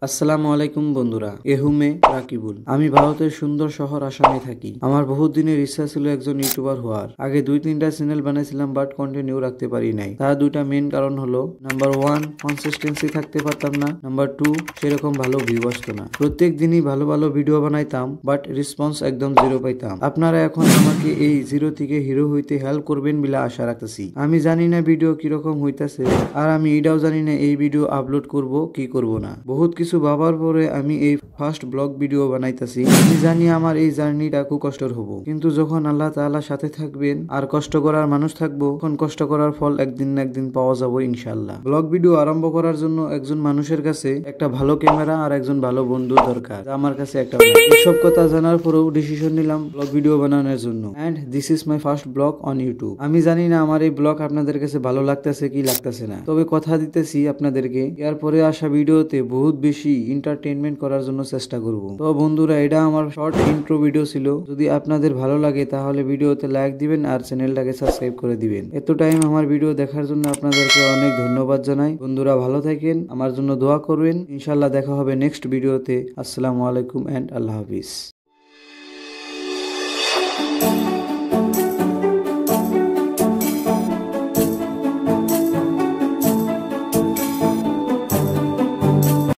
আসসালামু আলাইকুম বন্ধুরা, এহুমে রাকিবুল। আমি ভারতের সুন্দর শহর আসামে থাকি। আমার বহুত দিনের ইচ্ছা ছিল একজন ইউটিউবার হওয়ার। আগে 2-3টা চ্যানেল বানাইছিলাম, বাট কন্টিনিউ রাখতে পারি নাই। তার দুইটা মেন কারণ হলো, নাম্বার 1 কনসিস্টেন্সি থাকতে পারতাম না, নাম্বার 2 সেরকম ভালো ভিউ আসতো না। প্রত্যেক দিনই ভালো ভালো ভিডিও বানাইতাম, বাট রেসপন্স একদম জিরো পাইতাম। আপনারা এখন আমাকে এই জিরো থেকে হিরো হইতে হেল্প করবেন বলে আশা রাখতেছি। আমি জানি না ভিডিও কিরকম হইতাছে, আর আমি এটাও জানি না এই ভিডিও আপলোড করব কি করব না। বহুত কিছু ভাবার পরে আমি এই ফার্স্ট ব্লগ ভিডিও বানাইতাছি। আমি জানি আমার এই জার্নিটা খুব কষ্টের হবো, কিন্তু যখন আল্লাহ তাআলা সাথে থাকবেন আর কষ্ট করার মানুষ থাকবো, তখন কষ্ট করার ফল একদিন না একদিন পাওয়া যাবে ইনশাআল্লাহ। ব্লগ ভিডিও আরম্ভ করার জন্য একজন মানুষের কাছে একটা ভালো ক্যামেরা আর একজন ভালো বন্ধু দরকার, যা আমার কাছে একটা। সব কথা জানার পরেও ডিসিশন নিলাম ব্লগ ভিডিও বানানোর জন্য। And this is my first blog on YouTube. আমি জানি না আমার এই ব্লগ আপনাদের কাছে ভালো লাগতেছে কি লাগতেছে না, তবে কথা দিতেছি আপনাদেরকে এরপরে আসা ভিডিওতে বহুত বেশি এন্টারটেইনমেন্ট করার জন্য চেষ্টা করব। তো বন্ধুরা, এটা আমার শর্ট ইন্ট্রো ভিডিও ছিল। যদি আপনাদের ভালো লাগে তাহলে ভিডিওতে লাইক দিবেন আর চ্যানেলটাকে সাবস্ক্রাইব করে দিবেন। এত টাইম আমার ভিডিও দেখার জন্য আপনাদেরকে অনেক ধন্যবাদ জানাই। বন্ধুরা ভালো থাকেন, আমার জন্য দোয়া করবেন। ইনশাআল্লাহ দেখা হবে নেক্সট ভিডিওতে। আসসালামু আলাইকুম এন্ড আল্লাহ হাফিজ।